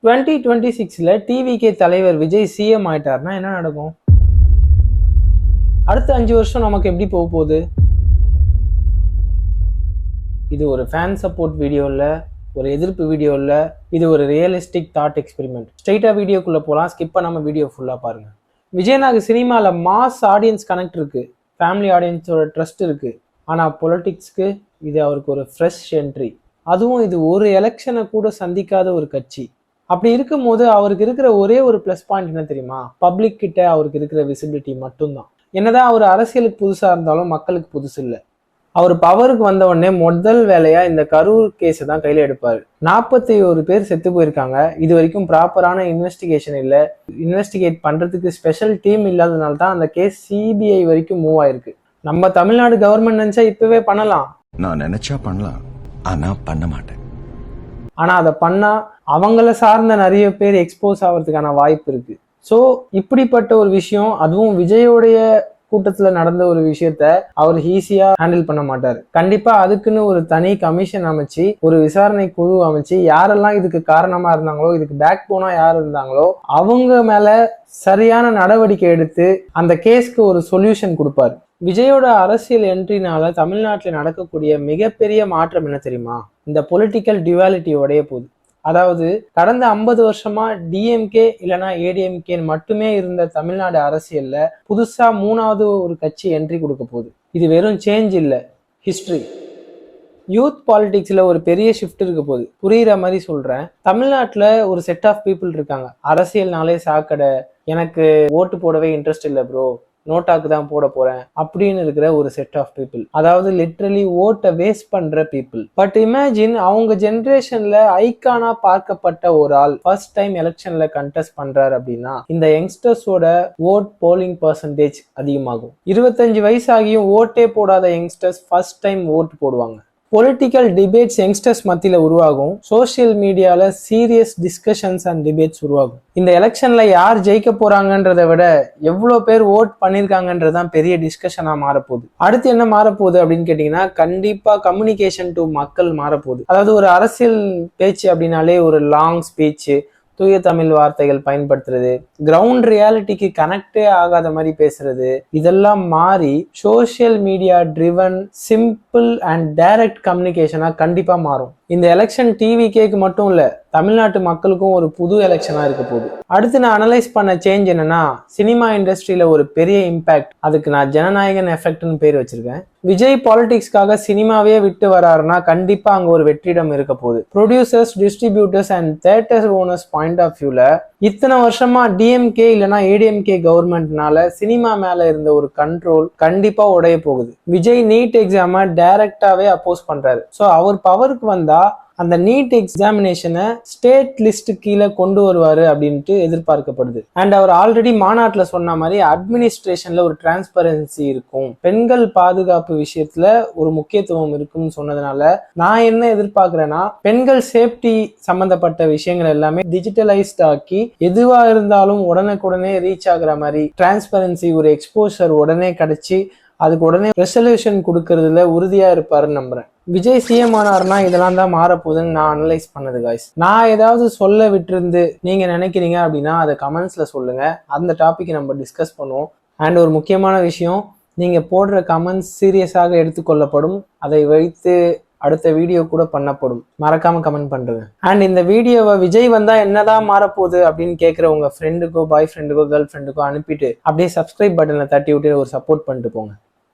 2026ல TVK தலைவர் Vijay CM ஆயிட்டாருன்னா என்ன நடக்கும்? அடுத்த 5 வருஷம் நமக்கு எப்படி போக போகுது? இது ஒரு ஃபேன் சப்போர்ட் வீடியோ இல்ல, ஒரு எதிர்ப்பு வீடியோ இல்ல, இது ஒரு ரியலிஸ்டிக் தாட் எக்ஸ்பெரிமெண்ட். ஸ்ட்ரெயிட்டா வீடியோக்குள்ள போலாம், ஸ்கிப் பண்ணாம வீடியோ ஃபுல்லா பாருங்க. விஜயநாகு சினிமால மாஸ் ஆடியன்ஸ் கனெக்ட் இருக்கு, ஃபேமிலி ஆடியன்ஸோட ட்ரஸ்ட் இருக்கு. ஆனா பொலிட்டிக்ஸ்க்கு இது அவருக்கு ஒரு ஃப்ரெஷ் என்ட்ரி. அதுவும் இது ஒரு எலெக்ஷனை கூட சந்திக்காத ஒரு கட்சி. அப்படி இருக்கும் போது அவருக்கு இருக்கிற ஒரே ஒரு பிளஸ் பாயிண்ட் என்ன தெரியுமா? பப்ளிக் கிட்ட அவருக்கு இருக்கிற விசிபிலிட்டி மட்டும்தான். என்னதான் அவர் அரசியலுக்கு புதுசா இருந்தாலும் மக்களுக்கு புதுசு இல்லை. அவர் பவருக்கு வந்த உடனே முதல் வேலையா இந்த கரூர் கேஸை தான் கையில எடுப்பாரு. 41 பேர் செத்து போயிருக்காங்க. இது வரைக்கும் ப்ராப்பரான இன்வெஸ்டிகேஷன் இல்லை. இன்வெஸ்டிகேட் பண்றதுக்கு ஸ்பெஷல் டீம் இல்லாதனால தான் அந்த கேஸ் சிபிஐ வரைக்கும் மூவ் ஆயிருக்கு. நம்ம தமிழ்நாடு கவர்மெண்ட் நினைச்சா இப்பவே பண்ணலாம். நான் நினைச்சா பண்ணலாம், ஆனா பண்ண மாட்டேன். ஆனா அதை பண்ணா அவங்கள சார்ந்த நிறைய பேர் எக்ஸ்போஸ் ஆகிறதுக்கான வாய்ப்பு இருக்கு. ஸோ இப்படிப்பட்ட ஒரு விஷயம், அதுவும் விஜயோடைய கூட்டத்துல நடந்த ஒரு விஷயத்த அவர் ஈஸியா ஹேண்டில் பண்ண மாட்டாரு. கண்டிப்பா அதுக்குன்னு ஒரு தனி கமிஷன் அமைச்சு, ஒரு விசாரணை குழு அமைச்சு, யாரெல்லாம் இதுக்கு காரணமா இருந்தாங்களோ, இதுக்கு பேக் போனா யார் இருந்தாங்களோ அவங்க மேல சரியான நடவடிக்கை எடுத்து அந்த கேஸ்க்கு ஒரு சொல்யூஷன் கொடுப்பாரு. விஜயோட அரசியல் என்ட்ரினால தமிழ்நாட்டில் நடக்கக்கூடிய மிகப்பெரிய மாற்றம் என்ன தெரியுமா? இந்த பொலிட்டிக்கல் டியூவாலிட்டியோடைய போகுது. அதாவது கடந்த 50 வருஷமா டிஎம்கே இல்லைன்னா ஏடிஎம்கே மட்டுமே இருந்த தமிழ்நாடு அரசியல்ல புதுசா 3வது ஒரு கட்சி என்ட்ரி கொடுக்க போகுது. இது வெறும் சேஞ்ச் இல்லை, ஹிஸ்டரி. யூத் பாலிடிக்ஸ்ல ஒரு பெரிய ஷிஃப்ட் இருக்க போகுது. புரியுற மாதிரி சொல்றேன். தமிழ்நாட்டுல ஒரு செட் ஆஃப் பீப்புள் இருக்காங்க. அரசியல்னாலே சாக்கடை, எனக்கு ஓட்டு போடவே இன்ட்ரெஸ்ட் இல்லை ப்ரோ, நோட்டாக்கு தான் போட போறேன் அப்படின்னு இருக்கிற ஒரு செட் ஆஃப் பீப்புள். அதாவது லிட்ரலி ஓட்டை வேஸ்ட் பண்ற பீப்புள். பட் இமேஜின் அவங்க ஜென்ரேஷன்ல ஐக்கானா பார்க்கப்பட்ட ஒரு ஆள் ஃபர்ஸ்ட் டைம் எலெக்ஷன்ல கண்டெஸ்ட் பண்றாரு அப்படின்னா இந்த யங்ஸ்டர்ஸோட ஓட் போலிங் பர்சன்டேஜ் அதிகமாகும். 25 வயசாகியும் ஓட்டே போடாத யங்ஸ்டர்ஸ் ஃபர்ஸ்ட் டைம் ஓட்டு போடுவாங்க. பொலிட்டிக்கல் டிபேட்ஸ் யங்ஸ்டர்ஸ் மத்தியில உருவாகும். சோசியல் மீடியால சீரியஸ் டிஸ்கஷன்ஸ் அண்ட் டிபேட்ஸ் உருவாகும். இந்த எலெக்ஷன்ல யார் ஜெயிக்க போறாங்கன்றதை விட எவ்வளவு பேர் ஓட் பண்ணிருக்காங்கன்றதுதான் பெரிய டிஸ்கஷனா மாறப்போகுது. அடுத்து என்ன மாறப்போகுது அப்படின்னு கேட்டீங்கன்னா, கண்டிப்பா கம்யூனிகேஷன் டு மக்கள் மாறப்போகுது. அதாவது ஒரு அரசியல் பேச்சு அப்படின்னாலே ஒரு லாங் ஸ்பீச், தூய தமிழ் வார்த்தைகள் பயன்படுத்துறது, கிரவுண்ட் ரியாலிட்டிக்கு கனெக்டே ஆகாத மாதிரி பேசுறது, இதெல்லாம் மாறி social media driven simple and direct கம்யூனிகேஷனா கண்டிப்பா மாறும். இந்த எலெக்ஷன் டிவிகேக்கு மட்டும் இல்ல, தமிழ்நாட்டு மக்களுக்கும் ஒரு புது எலெக்ஷனா இருக்க போகுது. அடுத்து நான் அனலைஸ் பண்ண சேஞ்ச் என்னன்னா, சினிமா இண்டஸ்ட்ரியில ஒரு பெரிய இம்பாக்ட். அதுக்கு நான் ஜனநாயகன் எஃபெக்ட்னு பேர் வச்சிருக்கேன். விஜய் பாலிடிக்ஸ்க்காக சினிமாவே விட்டு வராருன்னா கண்டிப்பா அங்க ஒரு வெற்றிடம் இருக்க போகுது. Producers, distributors and theatre owners point of வியூல இத்தனை வருஷமா டிஎம்கே இல்லைன்னா ஏடிஎம்கே கவர்மெண்ட்னால சினிமா மேல இருந்த ஒரு கண்ட்ரோல் கண்டிப்பா உடைய போகுது. விஜய் நீட் எக்ஸாம டைரக்டாவே அப்போஸ் பண்றாரு. ஸோ அவர் பவருக்கு வந்தா அந்த நீட் எக்ஸாமினேஷனை ஸ்டேட் லிஸ்ட் கீழே கொண்டு வருவாரு அப்படின்ட்டு எதிர்பார்க்கப்படுது. அண்ட் அவர் ஆல்ரெடி மாநாட்டில் சொன்ன மாதிரி அட்மினிஸ்ட்ரேஷன்ல ஒரு டிரான்ஸ்பரன்சி இருக்கும், பெண்கள் பாதுகாப்பு விஷயத்துல ஒரு முக்கியத்துவம் இருக்கும்னு சொன்னதுனால நான் என்ன எதிர்பார்க்கிறேன்னா, பெண்கள் சேஃப்டி சம்பந்தப்பட்ட விஷயங்கள் எல்லாமே டிஜிட்டலைஸ்ட் ஆக்கி எதுவா இருந்தாலும் உடனுக்குடனே ரீச் ஆகுற மாதிரி டிரான்ஸ்பரன்சி, ஒரு எக்ஸ்போஷர் உடனே கிடைச்சி அதுக்கு உடனே ரெசல்யூஷன் கொடுக்கறதுல உறுதியா இருப்பாருன்னு நம்புறேன். விஜய் சிஎம் ஆனார்னா இதெல்லாம் தான் மாறப்போகுதுன்னு நான் அனலைஸ் பண்ணது காய்ஸ். நான் ஏதாவது சொல்ல விட்டுருந்து நீங்க நினைக்கிறீங்க அப்படின்னா அதை கமெண்ட்ஸ்ல சொல்லுங்க. அந்த டாபிக் நம்ம டிஸ்கஸ் பண்ணுவோம். அண்ட் ஒரு முக்கியமான விஷயம், நீங்க போடுற கமெண்ட்ஸ் சீரியஸாக எடுத்துக்கொள்ளப்படும். அதை வைத்து அடுத்த வீடியோ கூட பண்ணப்படும். மறக்காம கமெண்ட் பண்றேன். அண்ட் இந்த வீடியோவை விஜய் வந்தா என்னதான் மாறப்போகுது அப்படின்னு கேட்குற உங்க ஃப்ரெண்டுக்கோ, பாய் ஃப்ரெண்டுக்கோ, கேர்ள் ஃப்ரெண்டுக்கோ அனுப்பிட்டு அப்படியே சப்ஸ்கிரைப் பட்டனை தட்டி விட்டு ஒரு சப்போர்ட் பண்ணிட்டு போங்க.